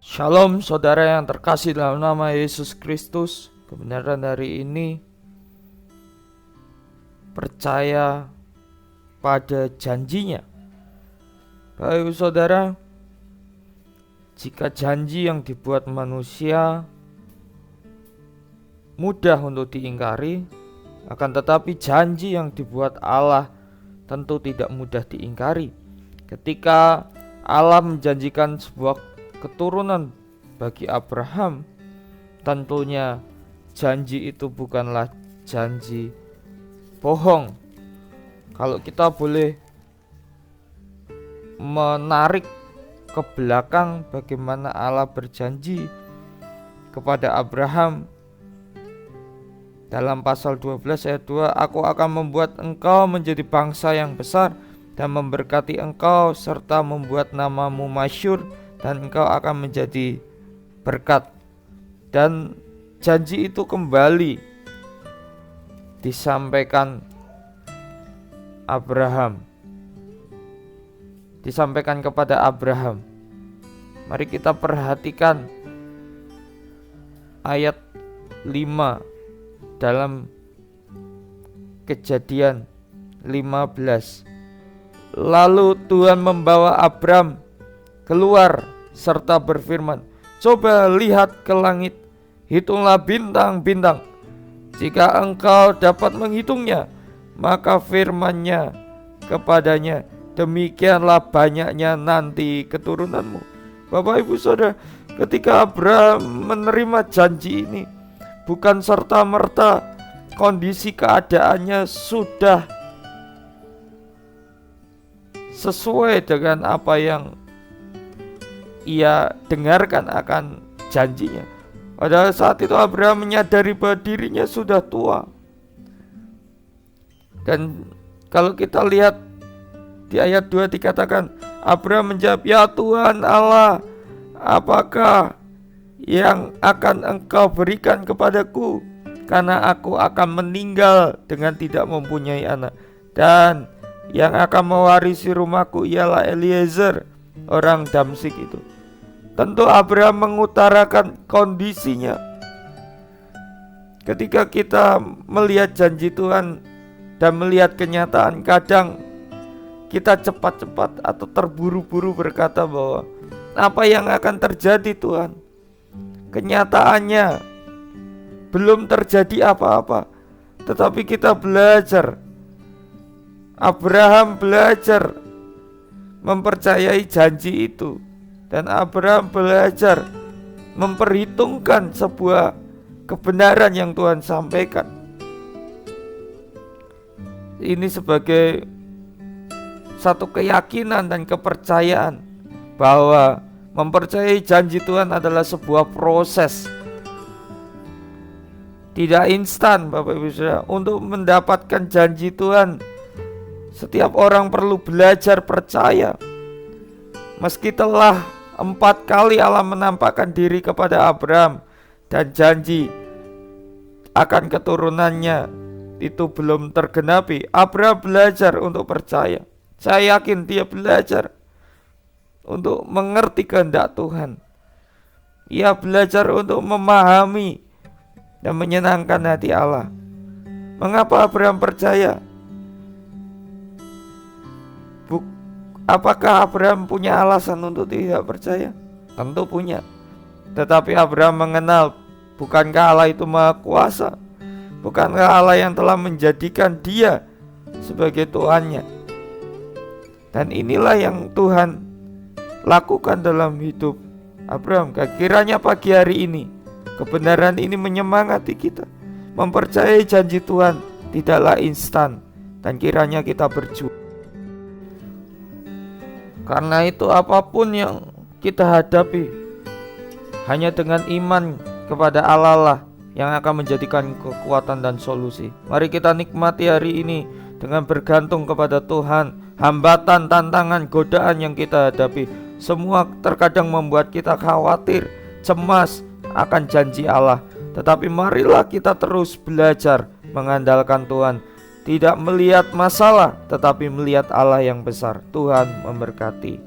Shalom saudara yang terkasih dalam nama Yesus Kristus. Kebenaran hari ini percaya pada janjinya. Baik saudara, jika janji yang dibuat manusia mudah untuk diingkari, akan tetapi janji yang dibuat Allah tentu tidak mudah diingkari. Ketika Allah menjanjikan sebuah keturunan bagi Abraham, tentunya janji itu bukanlah janji bohong. Kalau kita boleh menarik ke belakang bagaimana Allah berjanji kepada Abraham dalam pasal 12 ayat 2, "Aku akan membuat engkau menjadi bangsa yang besar dan memberkati engkau serta membuat namamu masyhur dan engkau akan menjadi berkat." Dan janji itu kembali disampaikan kepada Abraham. Mari kita perhatikan ayat 5 dalam Kejadian 15. Lalu Tuhan membawa Abram keluar serta berfirman, "Coba lihat ke langit, hitunglah bintang-bintang. Jika engkau dapat menghitungnya, maka firman-Nya kepadanya, demikianlah banyaknya nanti keturunanmu." Bapak Ibu Saudara, ketika Abraham menerima janji ini, bukan serta-merta kondisi keadaannya sudah sesuai dengan apa yang ia dengarkan akan janjinya. Pada saat itu Abraham menyadari bahwa dirinya sudah tua. Dan kalau kita lihat di ayat 2 dikatakan, Abraham menjawab, "Ya Tuhan Allah, apakah yang akan engkau berikan kepadaku? Karena aku akan meninggal dengan tidak mempunyai anak. Dan yang akan mewarisi rumahku ialah Eliezer, orang Damsik itu." Tentu Abraham mengutarakan kondisinya. Ketika kita melihat janji Tuhan dan melihat kenyataan, kadang kita cepat-cepat atau terburu-buru berkata bahwa apa yang akan terjadi Tuhan? Kenyataannya belum terjadi apa-apa. Tetapi kita belajar, Abraham belajar mempercayai janji itu. Dan Abraham belajar memperhitungkan sebuah kebenaran yang Tuhan sampaikan. Ini sebagai satu keyakinan dan kepercayaan bahwa mempercayai janji Tuhan adalah sebuah proses. Tidak instan, Bapak Ibu Saudara. Untuk mendapatkan janji Tuhan, setiap orang perlu belajar percaya. Meski telah 4 kali Allah menampakkan diri kepada Abraham dan janji akan keturunannya itu belum tergenapi, Abraham belajar untuk percaya. Saya yakin dia belajar untuk mengerti kehendak Tuhan. Ia belajar untuk memahami dan menyenangkan hati Allah. Mengapa Abraham percaya? Apakah Abraham punya alasan untuk tidak percaya? Tentu punya. Tetapi Abraham mengenal, bukankah Allah itu maha kuasa? Bukankah Allah yang telah menjadikan dia sebagai Tuhannya? Dan inilah yang Tuhan lakukan dalam hidup Abraham. Kiranya pagi hari ini kebenaran ini menyemangati kita. Mempercayai janji Tuhan tidaklah instan, dan kiranya kita berjuang. Karena itu apapun yang kita hadapi, hanya dengan iman kepada Allah lah yang akan menjadikan kekuatan dan solusi. Mari kita nikmati hari ini dengan bergantung kepada Tuhan. Hambatan, tantangan, godaan yang kita hadapi, semua terkadang membuat kita khawatir, cemas akan janji Allah. Tetapi marilah kita terus belajar mengandalkan Tuhan. Tidak melihat masalah, tetapi melihat Allah yang besar. Tuhan memberkati.